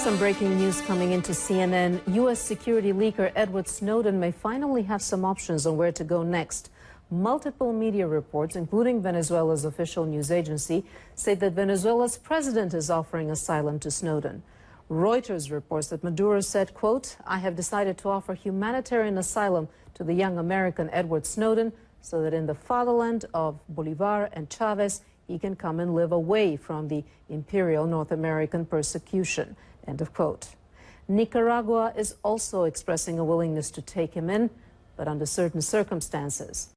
Some breaking news coming into CNN. U.S. security leaker Edward Snowden may finally have some options on where to go next. Multiple media reports, including Venezuela's official news agency, say that Venezuela's president is offering asylum to Snowden. Reuters reports that Maduro said, quote, "I have decided to offer humanitarian asylum to the young American Edward Snowden so that in the fatherland of Bolivar and Chavez, he can come and live away from the imperial North American persecution." End of quote. Nicaragua is also expressing a willingness to take him in, but under certain circumstances.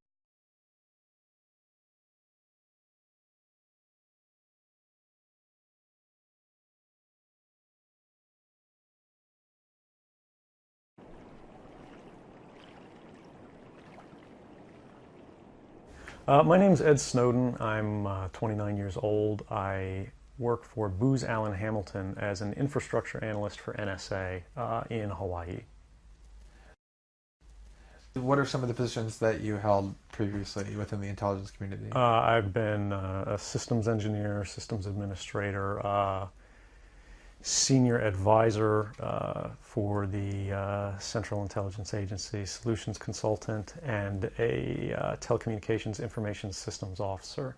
My name's Ed Snowden. I'm 29 years old. I work for Booz Allen Hamilton as an infrastructure analyst for NSA in Hawaii. What are some of the positions that you held previously within the intelligence community? I've been a systems engineer, systems administrator, senior advisor for the Central Intelligence Agency, solutions consultant, and a telecommunications information systems officer.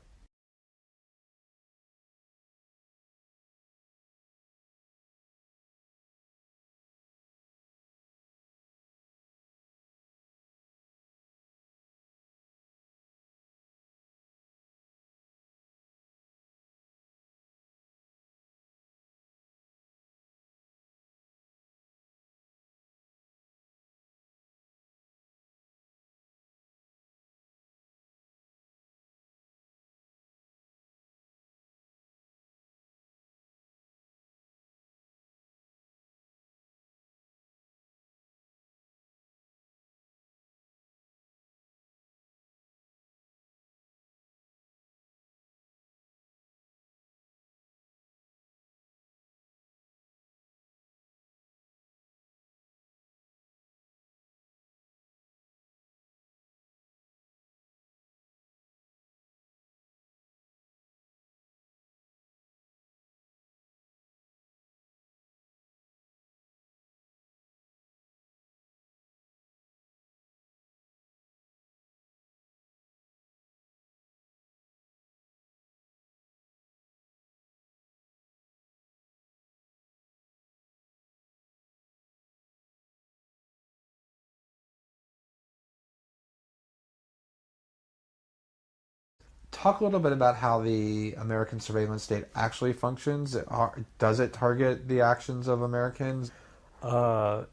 Talk a little bit about how the American surveillance state actually functions. Does it target the actions of Americans? NSA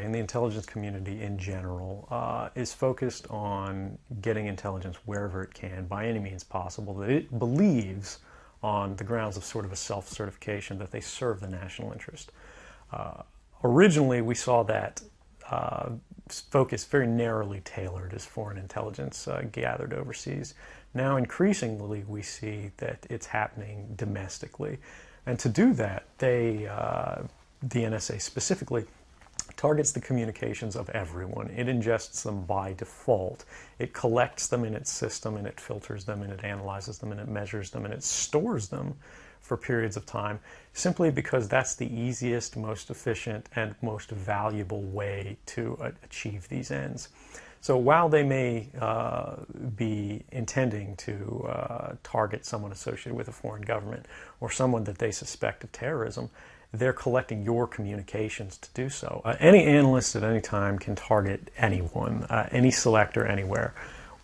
and the intelligence community in general is focused on getting intelligence wherever it can, by any means possible, that it believes on the grounds of sort of a self-certification that they serve the national interest. Originally, we saw that focus very narrowly tailored as foreign intelligence gathered overseas. Now, increasingly, we see that it's happening domestically. And to do that, the NSA specifically, targets the communications of everyone. It ingests them by default. It collects them in its system, and it filters them, and it analyzes them, and it measures them, and it stores them for periods of time, simply because that's the easiest, most efficient, and most valuable way to achieve these ends. So while they may be intending to target someone associated with a foreign government or someone that they suspect of terrorism, they're collecting your communications to do so. Any analyst at any time can target anyone, any selector, anywhere.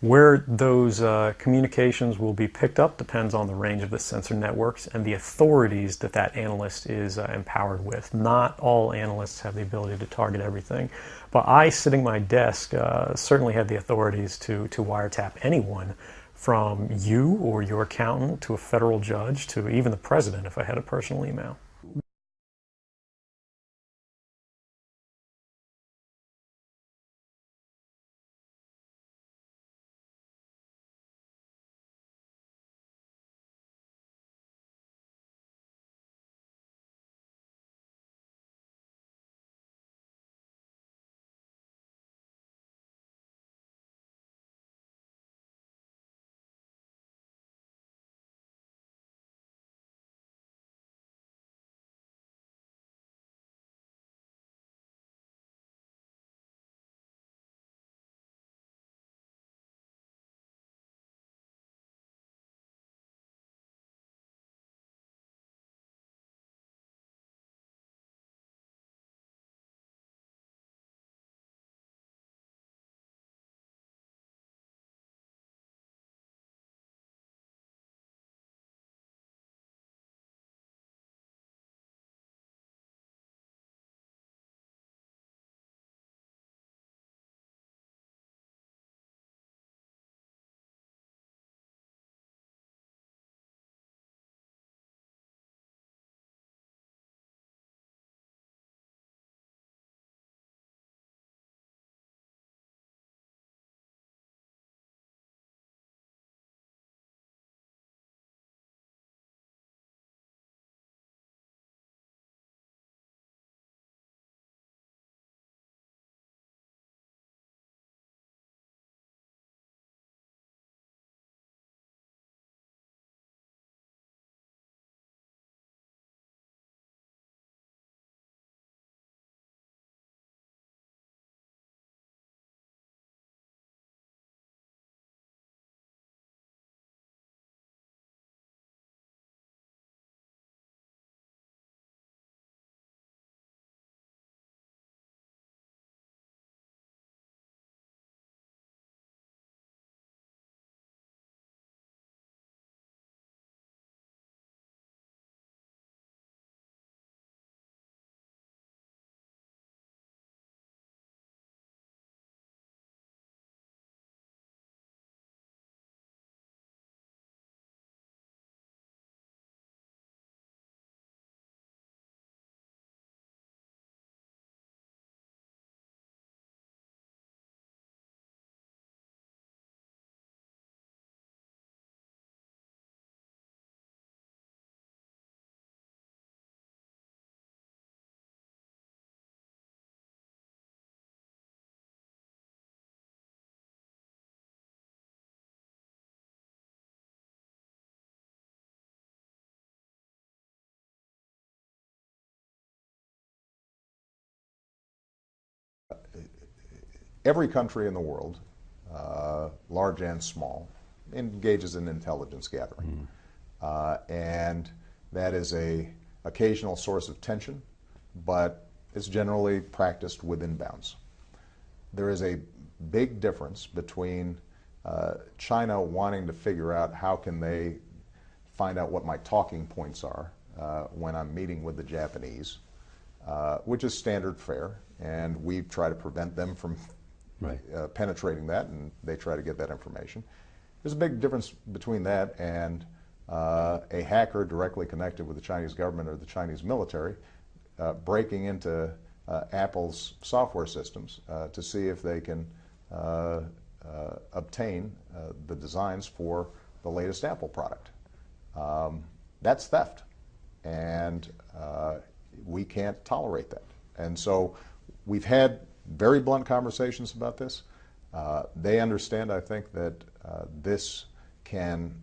Where those communications will be picked up depends on the range of the sensor networks and the authorities that that analyst is empowered with. Not all analysts have the ability to target everything, but I, sitting at my desk, certainly had the authorities to wiretap anyone, from you or your accountant to a federal judge to even the president if I had a personal email. Every country in the world, large and small, engages in intelligence gathering. And that is an occasional source of tension, but it's generally practiced within bounds. There is a big difference between China wanting to figure out how can they find out what my talking points are when I'm meeting with the Japanese, which is standard fare, and we try to prevent them from penetrating that, and they try to get that information. There's a big difference between that and a hacker directly connected with the Chinese government or the Chinese military breaking into Apple's software systems to see if they can obtain the designs for the latest Apple product. That's theft, and we can't tolerate that. And so we've had very blunt conversations about this. They understand, I think, that this can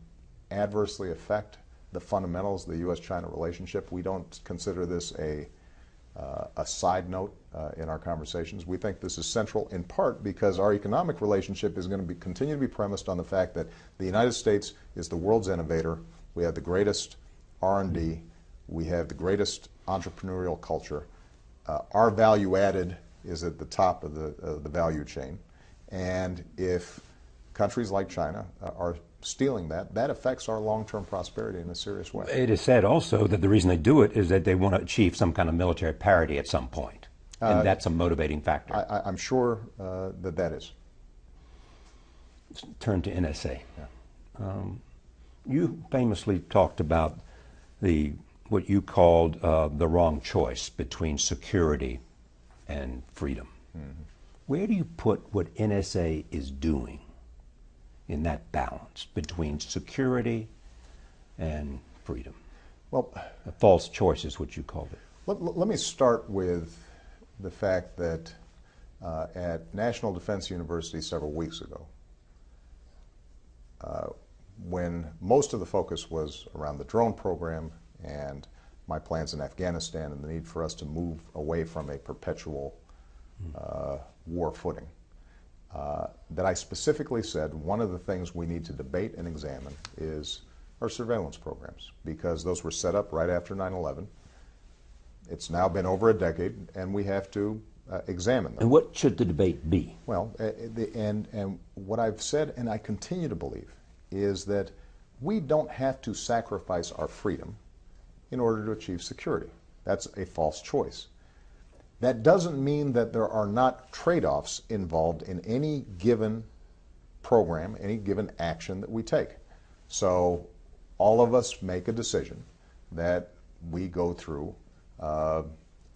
adversely affect the fundamentals of the U.S.-China relationship. We don't consider this a side note in our conversations. We think this is central in part because our economic relationship is going to continue to be premised on the fact that the United States is the world's innovator. We have the greatest R&D. We have the greatest entrepreneurial culture. Our value added is at the top of the value chain. And if countries like China are stealing that, that affects our long-term prosperity in a serious way. It is said also that the reason they do it is that they want to achieve some kind of military parity at some point. And that's a motivating factor. I'm sure that is. Let's turn to NSA. Yeah. You famously talked about what you called the wrong choice between security and freedom. Mm-hmm. Where do you put what NSA is doing in that balance between security and freedom? Well, a false choice is what you called it. Let me start with the fact that at National Defense University several weeks ago, when most of the focus was around the drone program and my plans in Afghanistan and the need for us to move away from a perpetual war footing, that I specifically said one of the things we need to debate and examine is our surveillance programs, because those were set up right after 9/11. It's now been over a decade, and we have to examine them. And what should the debate be? Well, and what I've said, and I continue to believe, is that we don't have to sacrifice our freedom in order to achieve security. That's a false choice. That doesn't mean that there are not trade-offs involved in any given program, any given action that we take. So all of us make a decision that we go through a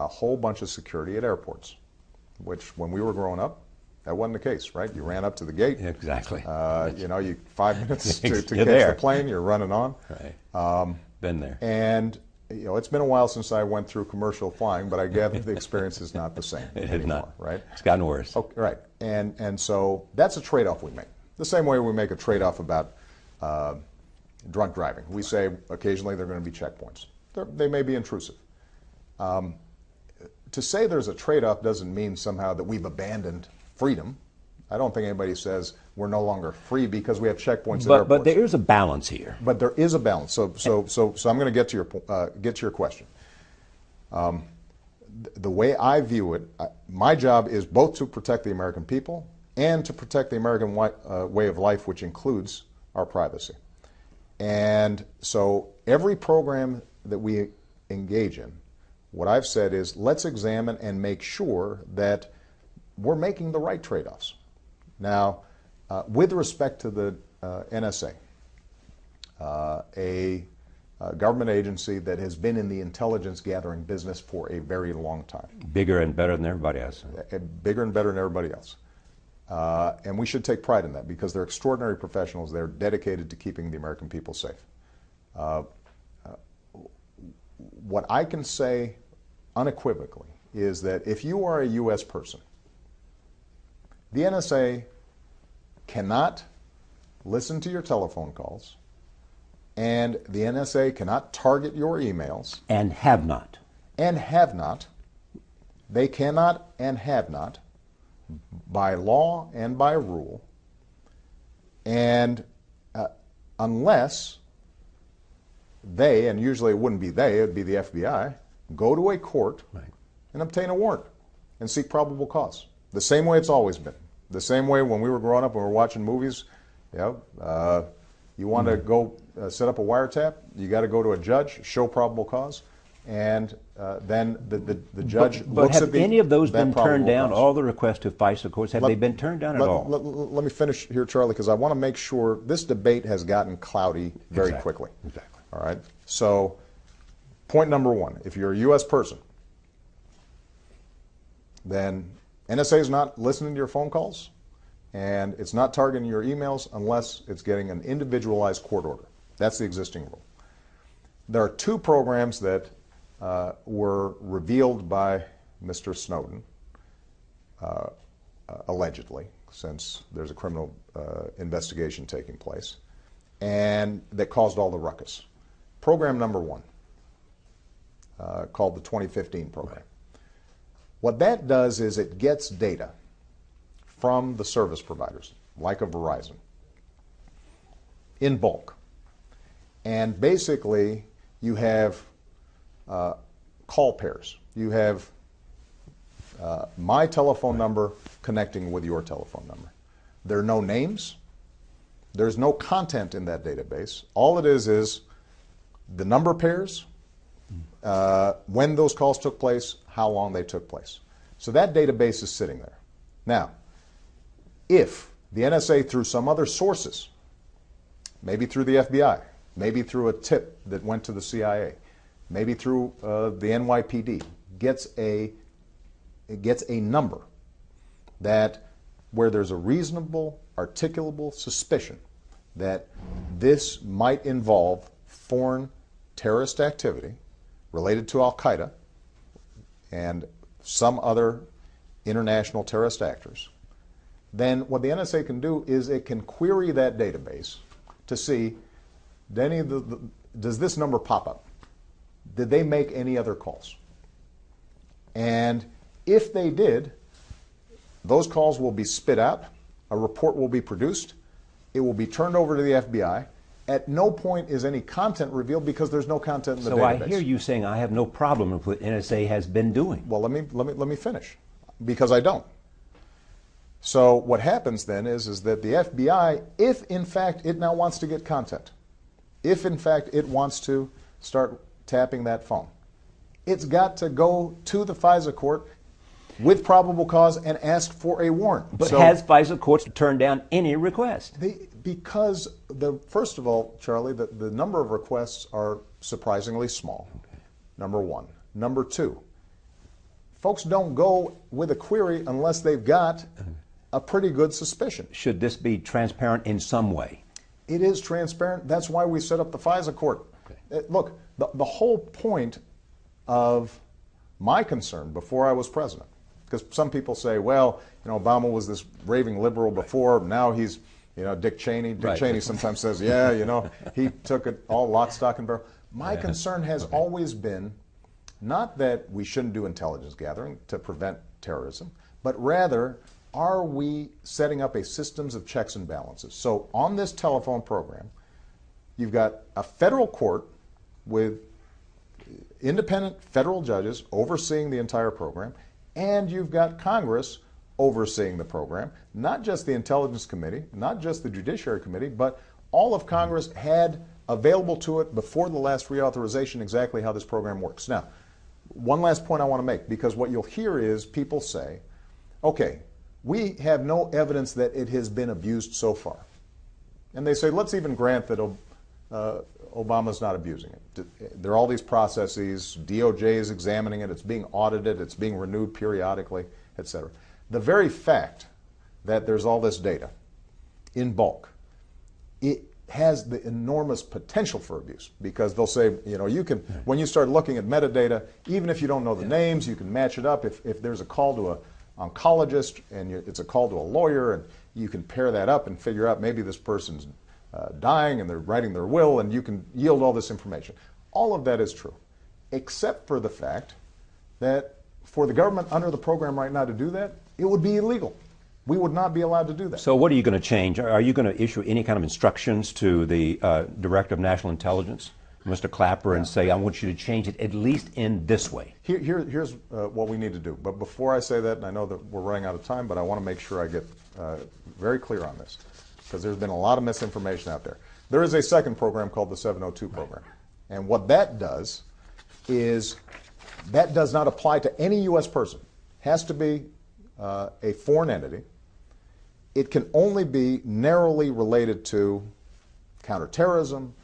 whole bunch of security at airports, which when we were growing up, that wasn't the case, right? You ran up to the gate. Exactly. You know, 5 minutes to catch there. the plane, you're running on. Right. Been there. And you know, it's been a while since I went through commercial flying, but I gather the experience is not the same anymore, right? It's gotten worse. Okay, right. And so that's a trade-off we make. The same way we make a trade-off about drunk driving. We say occasionally there are going to be checkpoints. They may be intrusive. To say there's a trade-off doesn't mean somehow that we've abandoned freedom. I don't think anybody says we're no longer free because we have checkpoints at airports. But there is a balance here. But there is a balance. So I'm going to get to your question. The way I view it, my job is both to protect the American people and to protect the American way of life, which includes our privacy. And so every program that we engage in, what I've said is let's examine and make sure that we're making the right trade-offs. Now, with respect to the NSA, a government agency that has been in the intelligence gathering business for a very long time. Bigger and better than everybody else. Bigger and better than everybody else. And we should take pride in that because they're extraordinary professionals. They're dedicated to keeping the American people safe. What I can say unequivocally is that if you are a U.S. person, the NSA cannot listen to your telephone calls, and the NSA cannot target your emails. And have not. And have not. They cannot and have not by law and by rule, and unless they, and usually it wouldn't be they, it would be the FBI, go to a court and obtain a warrant and seek probable cause. The same way it's always been. The same way when we were growing up and we were watching movies, you want to go set up a wiretap, you got to go to a judge, show probable cause, and then the judge looks at have any of those been turned down? Cause. All the requests to FISA courts, have they been turned down at all? Let me finish here, Charlie, because I want to make sure this debate has gotten cloudy very quickly. Exactly. All right? So, point number one, if you're a U.S. person, then NSA is not listening to your phone calls, and it's not targeting your emails unless it's getting an individualized court order. That's the existing rule. There are two programs that were revealed by Mr. Snowden, allegedly, since there's a criminal investigation taking place, and that caused all the ruckus. Program number one, called the 2015 program. Right. What that does is it gets data from the service providers, like a Verizon, in bulk. And basically, you have call pairs. You have my telephone number connecting with your telephone number. There are no names. There's no content in that database. All it is the number pairs, when those calls took place, how long they took place. So that database is sitting there. Now, if the NSA, through some other sources, maybe through the FBI, maybe through a tip that went to the CIA, maybe through the NYPD, gets a number that where there's a reasonable, articulable suspicion that this might involve foreign terrorist activity related to Al-Qaeda and some other international terrorist actors, then what the NSA can do is it can query that database to see, does this number pop up? Did they make any other calls? And if they did, those calls will be spit out, a report will be produced, it will be turned over to the FBI. At no point is any content revealed because there's no content in the database. So I hear you saying I have no problem with what NSA has been doing. Well, let me finish, because I don't. So what happens then is that the FBI, if in fact it now wants to get content, if in fact it wants to start tapping that phone, it's got to go to the FISA court with probable cause and ask for a warrant. But has FISA courts turned down any request? Because, first of all, Charlie, the number of requests are surprisingly small, number one. Number two, folks don't go with a query unless they've got a pretty good suspicion. Should this be transparent in some way? It is transparent. That's why we set up the FISA court. Okay. Look, the whole point of my concern before I was president, because some people say, well, Obama was this raving liberal before, now he's, Dick Cheney. Dick Cheney sometimes says, yeah, he took it all lock, stock, and barrel. My concern has always been not that we shouldn't do intelligence gathering to prevent terrorism, but rather, are we setting up a systems of checks and balances? So on this telephone program, you've got a federal court with independent federal judges overseeing the entire program, and you've got Congress overseeing the program, not just the Intelligence Committee, not just the Judiciary Committee, but all of Congress had available to it before the last reauthorization exactly how this program works. Now, one last point I want to make, because what you'll hear is people say, okay, we have no evidence that it has been abused so far. And they say, let's even grant that Obama's not abusing it. There are all these processes, DOJ is examining it, it's being audited, it's being renewed periodically, etc. The very fact that there's all this data in bulk, it has the enormous potential for abuse, because they'll say, you can, when you start looking at metadata, even if you don't know the names, you can match it up. If there's a call to an oncologist and it's a call to a lawyer, and you can pair that up and figure out maybe this person's dying and they're writing their will, and you can yield all this information. All of that is true, except for the fact that for the government under the program right now to do that, it would be illegal. We would not be allowed to do that. So what are you going to change? Are you going to issue any kind of instructions to the Director of National Intelligence, Mr. Clapper, and say, I want you to change it at least in this way? Here's what we need to do. But before I say that, and I know that we're running out of time, but I want to make sure I get very clear on this, because there's been a lot of misinformation out there. There is a second program called the 702 program. And what that does is that does not apply to any U.S. person. It has to be a foreign entity. It can only be narrowly related to counterterrorism,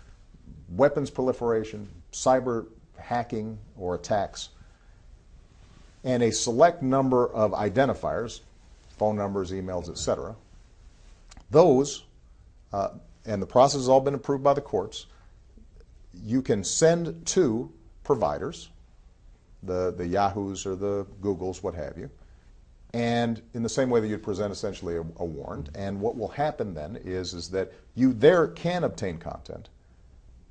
weapons proliferation, cyber hacking or attacks, and a select number of identifiers, phone numbers, emails, etc. Those, and the process has all been approved by the courts, you can send to providers, the Yahoos or the Googles, what have you, and in the same way that you'd present essentially a warrant. And what will happen then is that you there can obtain content.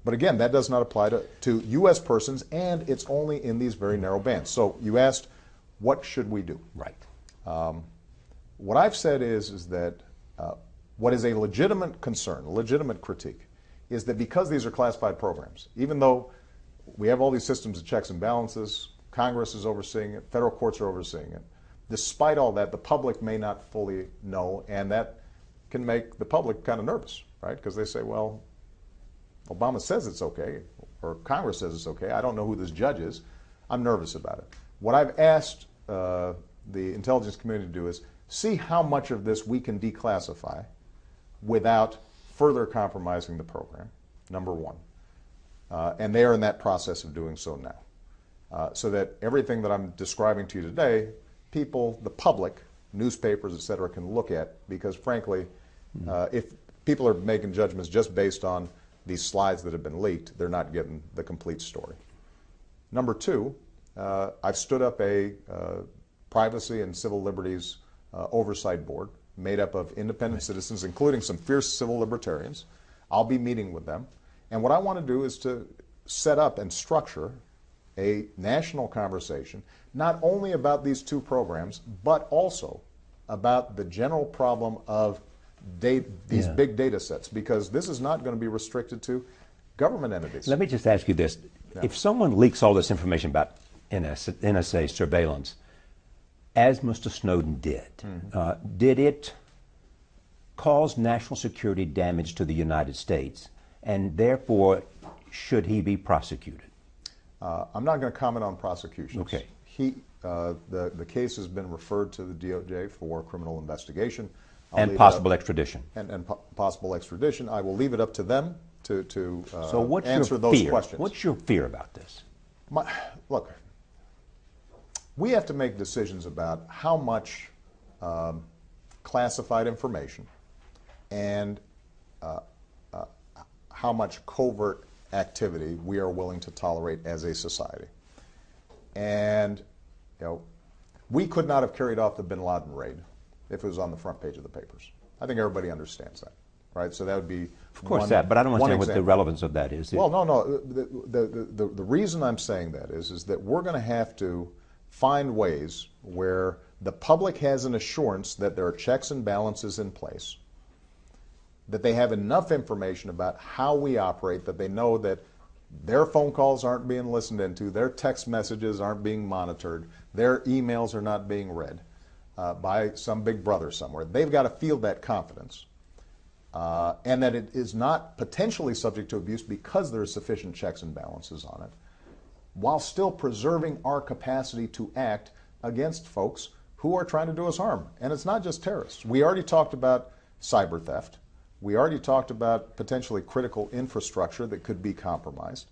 But again, that does not apply to U.S. persons, and it's only in these very narrow bands. So you asked, what should we do? Right. What I've said is that what is a legitimate concern, a legitimate critique, is that because these are classified programs, even though we have all these systems of checks and balances, Congress is overseeing it, federal courts are overseeing it, despite all that, the public may not fully know, and that can make the public kind of nervous, right? Because they say, well, Obama says it's okay, or Congress says it's okay. I don't know who this judge is. I'm nervous about it. What I've asked the intelligence community to do is see how much of this we can declassify without further compromising the program, number one. And they are in that process of doing so now. So that everything that I'm describing to you today, people, the public, newspapers, et cetera, can look at, because frankly, if people are making judgments just based on these slides that have been leaked, they're not getting the complete story. Number two, I've stood up a privacy and civil liberties oversight board made up of independent citizens, including some fierce civil libertarians. I'll be meeting with them. And what I want to do is to set up and structure a national conversation, not only about these two programs, but also about the general problem of these big data sets, because this is not going to be restricted to government entities. Let me just ask you this. Yeah. If someone leaks all this information about NSA surveillance, as Mr. Snowden did, did it cause national security damage to the United States, and therefore should he be prosecuted? I'm not going to comment on prosecutions. Okay. The case has been referred to the DOJ for criminal investigation. And possible extradition. And possible extradition. I will leave it up to them to so what's answer your those fear? questions. What's your fear about this? Look, we have to make decisions about how much classified information and how much covert activity we are willing to tolerate as a society. And we could not have carried off the bin Laden raid if it was on the front page of the papers. I think everybody understands that, right? So that would be of course that, but I don't understand what the relevance of that is. Well, no. The reason I'm saying that is that we're going to have to find ways where the public has an assurance that there are checks and balances in place, that they have enough information about how we operate, that they know that their phone calls aren't being listened into, their text messages aren't being monitored, their emails are not being read by some big brother somewhere. They've got to feel that confidence, and that it is not potentially subject to abuse because there are sufficient checks and balances on it, while still preserving our capacity to act against folks who are trying to do us harm. And it's not just terrorists. We already talked about cyber theft. We already talked about potentially critical infrastructure that could be compromised.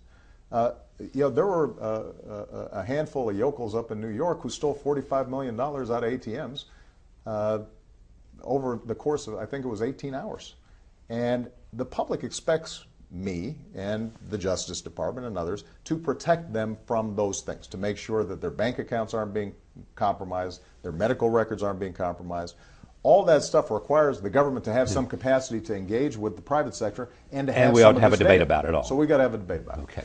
There were a handful of yokels up in New York who stole $45 million out of ATMs over the course of, I think it was 18 hours. And the public expects me and the Justice Department and others to protect them from those things, to make sure that their bank accounts aren't being compromised, their medical records aren't being compromised. All that stuff requires the government to have some capacity to engage with the private sector and to have we ought to have a debate about it all. So we've got to have a debate about it. Okay.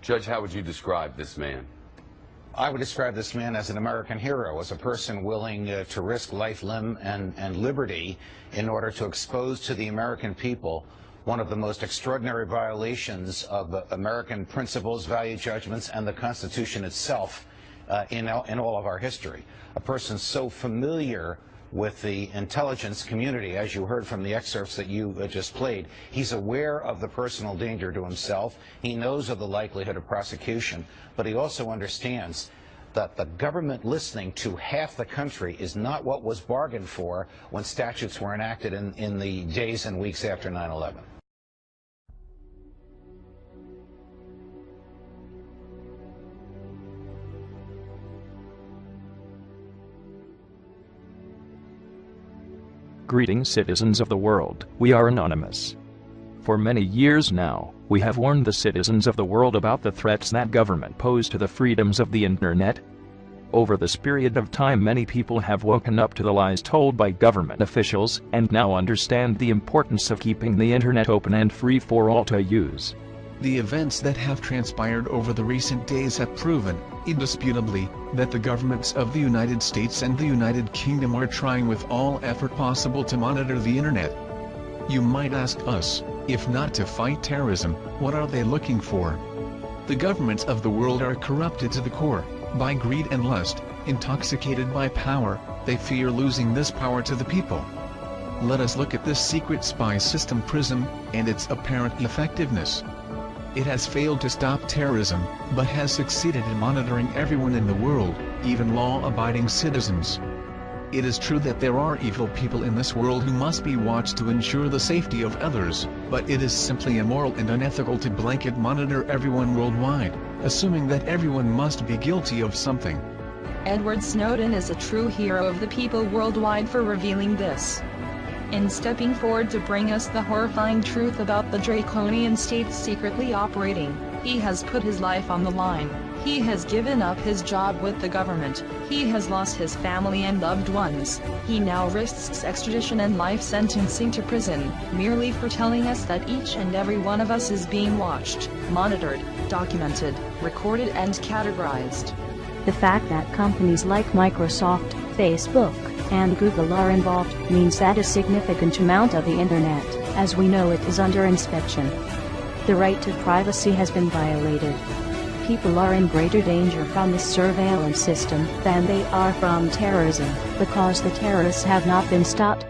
Judge, how would you describe this man? I would describe this man as an American hero, as a person willing to risk life, limb, and liberty in order to expose to the American people one of the most extraordinary violations of American principles, value judgments, and the Constitution itself in all of our history. A person so familiar with the intelligence community, as you heard from the excerpts that you just played. He's aware of the personal danger to himself. He knows of the likelihood of prosecution, but he also understands that the government listening to half the country is not what was bargained for when statutes were enacted in the days and weeks after 9/11. Greetings, citizens of the world. We are anonymous. For many years now, we have warned the citizens of the world about the threats that government pose to the freedoms of the internet. Over this period of time, many people have woken up to the lies told by government officials and now understand the importance of keeping the internet open and free for all to use. The events that have transpired over the recent days have proven, indisputably, that the governments of the United States and the United Kingdom are trying with all effort possible to monitor the internet. You might ask us, if not to fight terrorism, what are they looking for? The governments of the world are corrupted to the core, by greed and lust, intoxicated by power. They fear losing this power to the people. Let us look at this secret spy system PRISM, and its apparent effectiveness. It has failed to stop terrorism, but has succeeded in monitoring everyone in the world, even law-abiding citizens. It is true that there are evil people in this world who must be watched to ensure the safety of others, but it is simply immoral and unethical to blanket monitor everyone worldwide, assuming that everyone must be guilty of something. Edward Snowden is a true hero of the people worldwide for revealing this. In stepping forward to bring us the horrifying truth about the draconian states secretly operating, he has put his life on the line. He has given up his job with the government. He has lost his family and loved ones. He now risks extradition and life sentencing to prison, merely for telling us that each and every one of us is being watched, monitored, documented, recorded and categorized. The fact that companies like Microsoft, Facebook, and Google are involved means that a significant amount of the internet, as we know it, is under inspection. The right to privacy has been violated. People are in greater danger from this surveillance system than they are from terrorism, because the terrorists have not been stopped.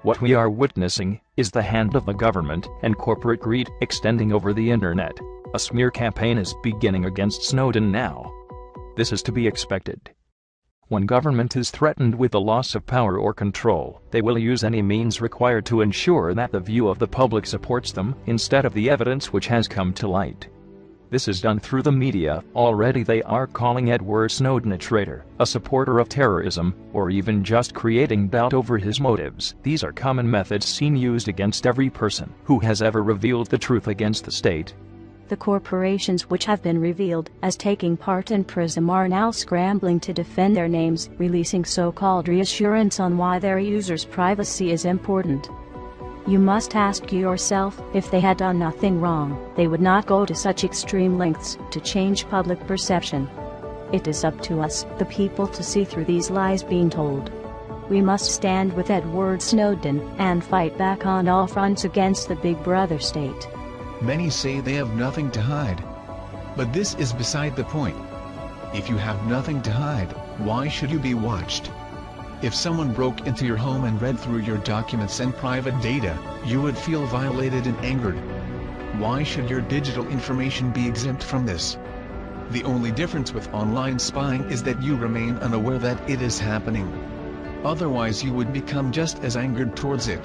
What we are witnessing is the hand of the government and corporate greed extending over the internet. A smear campaign is beginning against Snowden now. This is to be expected. When government is threatened with the loss of power or control, they will use any means required to ensure that the view of the public supports them, instead of the evidence which has come to light. This is done through the media. Already they are calling Edward Snowden a traitor, a supporter of terrorism, or even just creating doubt over his motives. These are common methods seen used against every person who has ever revealed the truth against the state. The corporations which have been revealed as taking part in PRISM are now scrambling to defend their names, releasing so-called reassurance on why their users' privacy is important. You must ask yourself, if they had done nothing wrong, they would not go to such extreme lengths to change public perception. It is up to us, the people, to see through these lies being told. We must stand with Edward Snowden and fight back on all fronts against the Big Brother state. Many say they have nothing to hide. But this is beside the point. If you have nothing to hide, why should you be watched? If someone broke into your home and read through your documents and private data, you would feel violated and angered. Why should your digital information be exempt from this? The only difference with online spying is that you remain unaware that it is happening. Otherwise you would become just as angered towards it.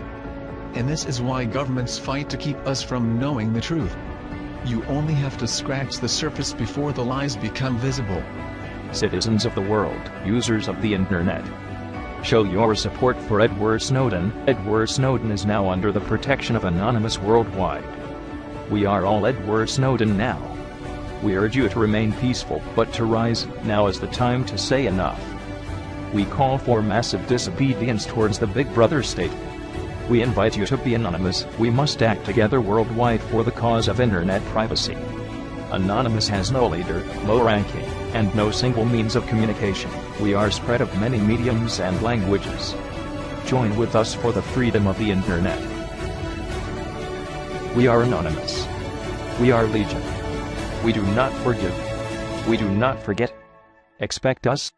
And this is why governments fight to keep us from knowing the truth. You only have to scratch the surface before the lies become visible. Citizens of the world, users of the internet, show your support for Edward Snowden. Edward Snowden is now under the protection of Anonymous worldwide. We are all Edward Snowden now. We urge you to remain peaceful, but to rise. Now is the time to say enough. We call for massive disobedience towards the Big Brother state. We invite you to be anonymous. We must act together worldwide for the cause of internet privacy. Anonymous has no leader, no ranking, and no single means of communication. We are spread of many mediums and languages. Join with us for the freedom of the internet. We are anonymous. We are legion. We do not forgive. We do not forget. Expect us.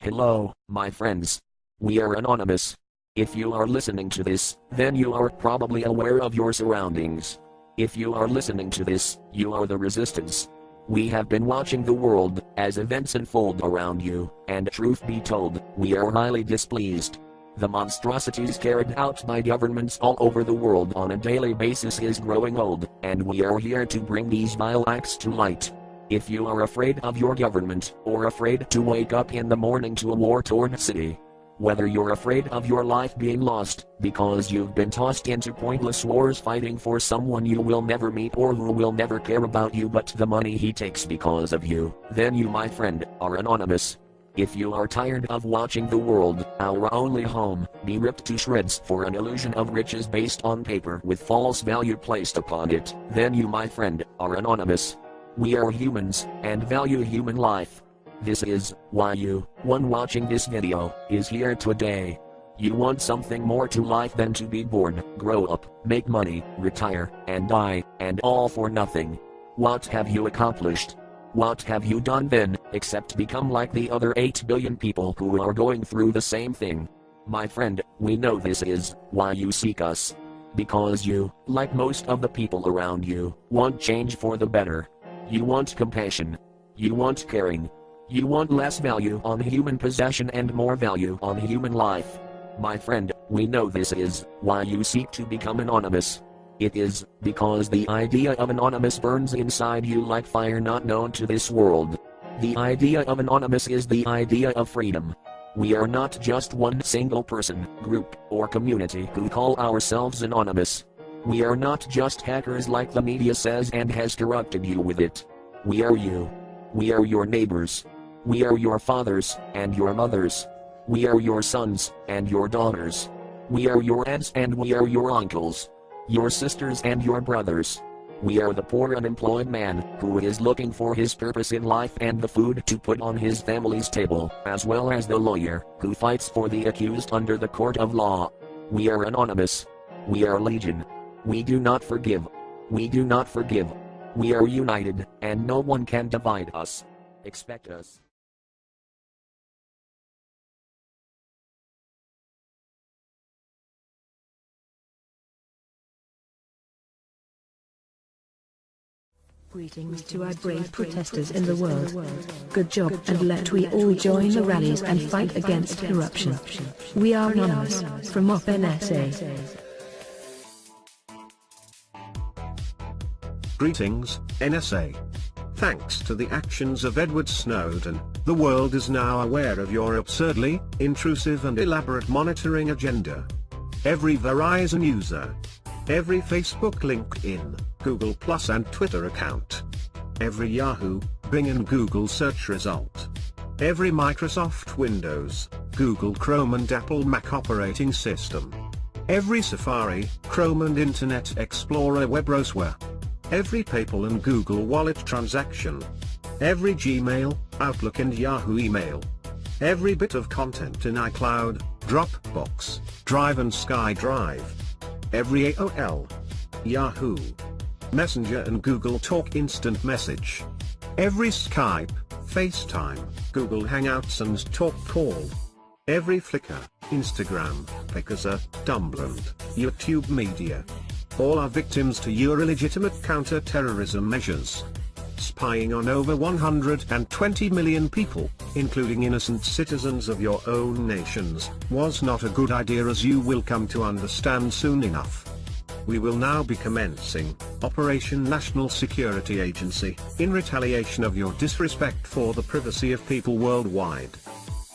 Hello, my friends. We are anonymous. If you are listening to this, then you are probably aware of your surroundings. If you are listening to this, you are the resistance. We have been watching the world as events unfold around you, and truth be told, we are highly displeased. The monstrosities carried out by governments all over the world on a daily basis is growing old, and we are here to bring these vile acts to light. If you are afraid of your government, or afraid to wake up in the morning to a war-torn city, whether you're afraid of your life being lost, because you've been tossed into pointless wars fighting for someone you will never meet or who will never care about you but the money he takes because of you, then you, my friend, are anonymous. If you are tired of watching the world, our only home, be ripped to shreds for an illusion of riches based on paper with false value placed upon it, then you, my friend, are anonymous. We are humans, and value human life. This is why you, one watching this video, is here today. You want something more to life than to be born, grow up, make money, retire, and die, and all for nothing. What have you accomplished? What have you done then, except become like the other 8 billion people who are going through the same thing? My friend, we know this is why you seek us. Because you, like most of the people around you, want change for the better. You want compassion. You want caring. You want less value on human possession and more value on human life. My friend, we know this is why you seek to become anonymous. It is because the idea of anonymous burns inside you like fire not known to this world. The idea of anonymous is the idea of freedom. We are not just one single person, group, or community who call ourselves anonymous. We are not just hackers like the media says and has corrupted you with it. We are you. We are your neighbors. We are your fathers and your mothers. We are your sons and your daughters. We are your aunts and we are your uncles. Your sisters and your brothers. We are the poor unemployed man who is looking for his purpose in life and the food to put on his family's table, as well as the lawyer who fights for the accused under the court of law. We are anonymous. We are legion. We do not forgive. We do not forgive. We are united, and no one can divide us. Expect us. Greetings to our brave protesters in the world. Good job, and let we all join the rallies and fight against corruption. We are anonymous, from Op NSA. Greetings, NSA. thanks to the actions of Edward Snowden, the world is now aware of your absurdly, intrusive and elaborate monitoring agenda. Every Verizon user, every Facebook, LinkedIn, Google Plus and Twitter account, every Yahoo, Bing and Google search result, every Microsoft Windows, Google Chrome and Apple Mac operating system, every Safari, Chrome and Internet Explorer web browser, every PayPal and Google Wallet transaction, every Gmail, Outlook and Yahoo email, every bit of content in iCloud, Dropbox, Drive and SkyDrive, every AOL, Yahoo, Messenger and Google Talk Instant Message, every Skype, FaceTime, Google Hangouts and Talk Call, every Flickr, Instagram, Picasa, Tumblr, YouTube Media. All are victims to your illegitimate counter-terrorism measures. Spying on over 120 million people, including innocent citizens of your own nations, was not a good idea, as you will come to understand soon enough. We will now be commencing Operation National Security Agency, in retaliation of your disrespect for the privacy of people worldwide.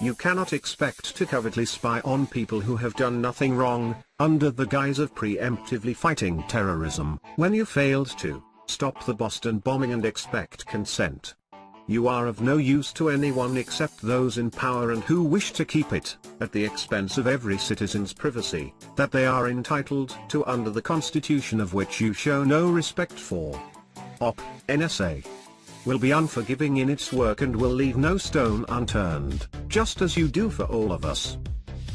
You cannot expect to covertly spy on people who have done nothing wrong, under the guise of preemptively fighting terrorism, when you failed to stop the Boston bombing and expect consent. You are of no use to anyone except those in power and who wish to keep it, at the expense of every citizen's privacy, that they are entitled to under the Constitution, of which you show no respect for. NSA will be unforgiving in its work and will leave no stone unturned, just as you do for all of us.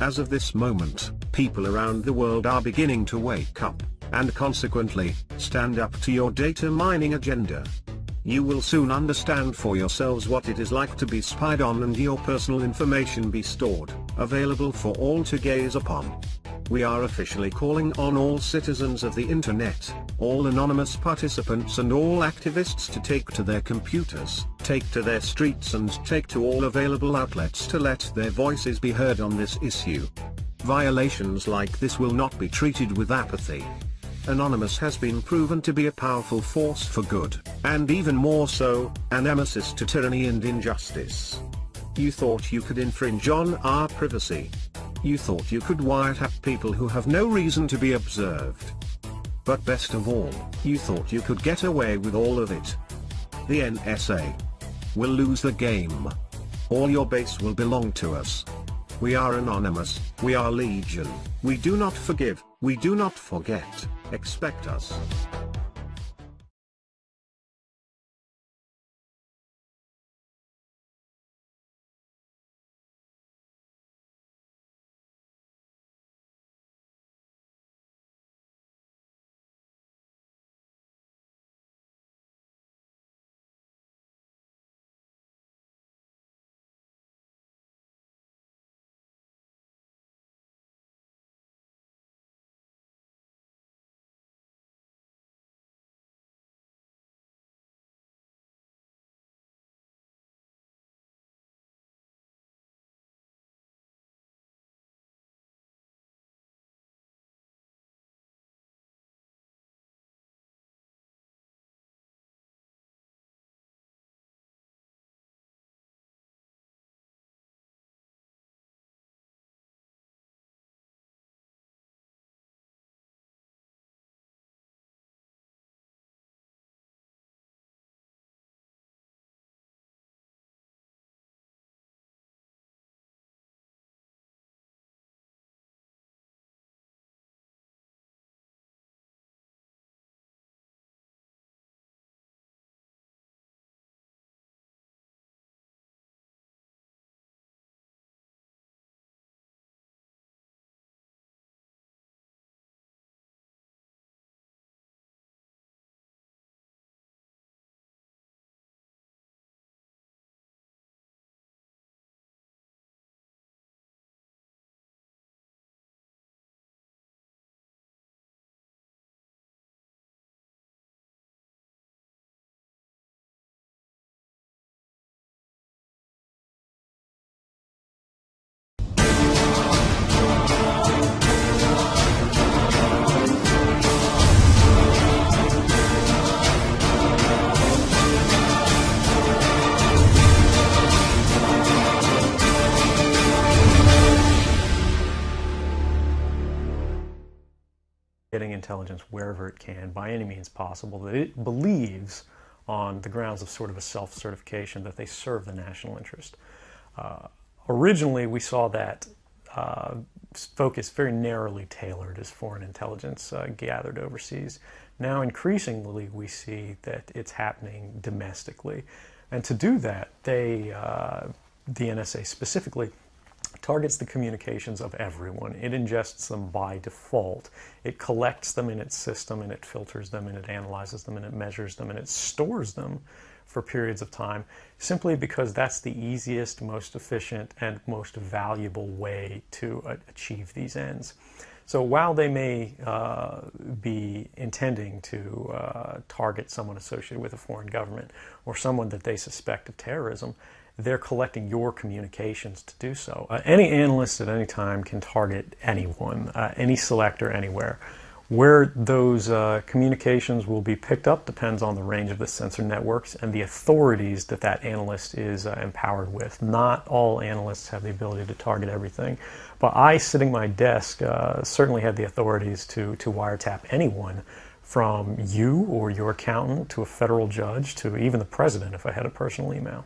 As of this moment, people around the world are beginning to wake up, and consequently, stand up to your data mining agenda. You will soon understand for yourselves what it is like to be spied on and your personal information be stored, available for all to gaze upon. We are officially calling on all citizens of the internet, all anonymous participants and all activists to take to their computers, take to their streets and take to all available outlets to let their voices be heard on this issue. Violations like this will not be treated with apathy. Anonymous has been proven to be a powerful force for good, and even more so, an nemesis to tyranny and injustice. You thought you could infringe on our privacy. You thought you could wiretap people who have no reason to be observed. But best of all, you thought you could get away with all of it. The NSA will lose the game. All your base will belong to us. We are anonymous, we are legion, we do not forgive, we do not forget, expect us. getting intelligence wherever it can, by any means possible, that it believes on the grounds of sort of a self-certification that they serve the national interest. Originally, we saw that focus very narrowly tailored as foreign intelligence gathered overseas. Now, increasingly, we see that it's happening domestically. And to do that, the NSA specifically targets the communications of everyone. It ingests them by default. It collects them in its system, and it filters them, and it analyzes them, and it measures them, and it stores them for periods of time, simply because that's the easiest, most efficient, and most valuable way to achieve these ends. So while they may be intending to target someone associated with a foreign government or someone that they suspect of terrorism, they're collecting your communications to do so. Any analyst at any time can target anyone, any selector, anywhere. Where those communications will be picked up depends on the range of the sensor networks and the authorities that that analyst is empowered with. Not all analysts have the ability to target everything, but I, sitting at my desk, certainly have the authorities to wiretap anyone, from you or your accountant to a federal judge to even the president if I had a personal email.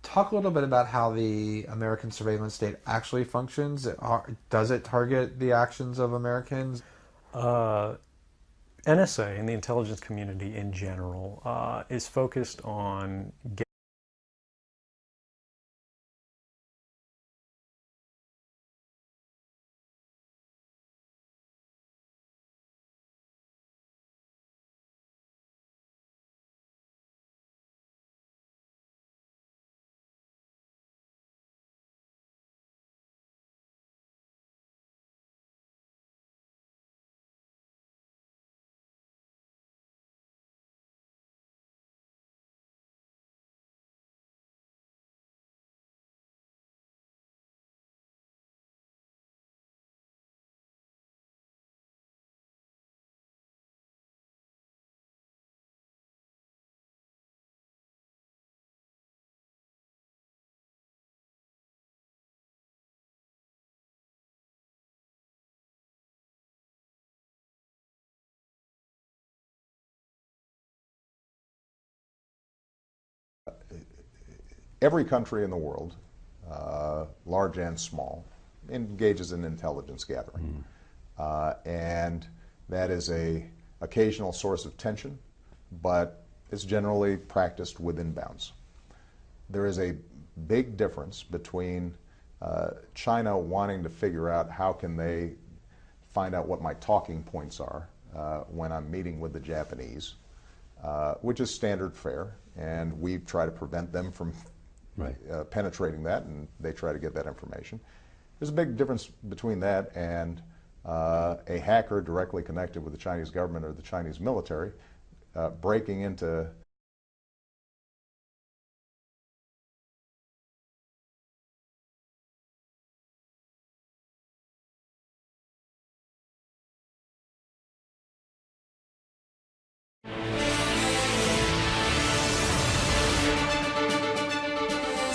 Talk a little bit about how the American surveillance state actually functions. Does it target the actions of Americans? NSA and the intelligence community in general is focused on every country in the world, large and small, engages in intelligence gathering. And that is an occasional source of tension, but it's generally practiced within bounds. There is a big difference between China wanting to figure out how can they find out what my talking points are when I'm meeting with the Japanese, which is standard fare, and we try to prevent them from penetrating that, and they try to get that information. There's a big difference between that and a hacker directly connected with the Chinese government or the Chinese military breaking into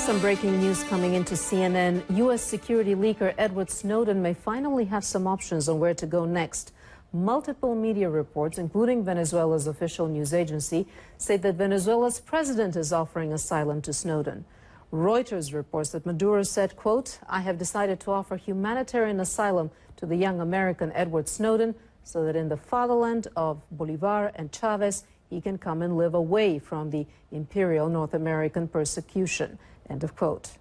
Some breaking news coming into CNN. U.S. security leaker Edward Snowden may finally have some options on where to go next. Multiple media reports, including Venezuela's official news agency, say that Venezuela's president is offering asylum to Snowden. Reuters reports that Maduro said, quote, "I have decided to offer humanitarian asylum to the young American Edward Snowden so that in the fatherland of Bolivar and Chavez, he can come and live away from the imperial North American persecution." End of quote.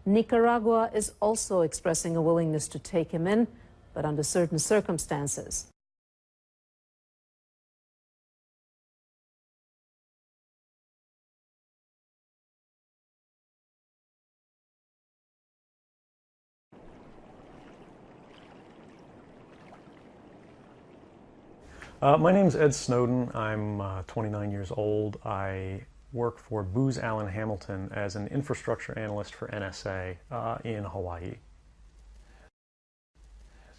Nicaragua is also expressing a willingness to take him in, but under certain circumstances. My name is Ed Snowden. I'm 29 years old. I work for Booz Allen Hamilton as an infrastructure analyst for NSA in Hawaii.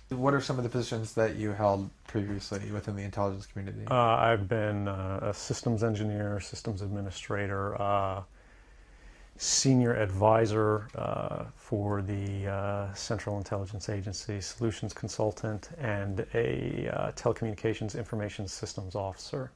What are some of the positions that you held previously within the intelligence community? I've been a systems engineer, systems administrator, senior advisor for the Central Intelligence Agency, solutions consultant, and a telecommunications information systems officer.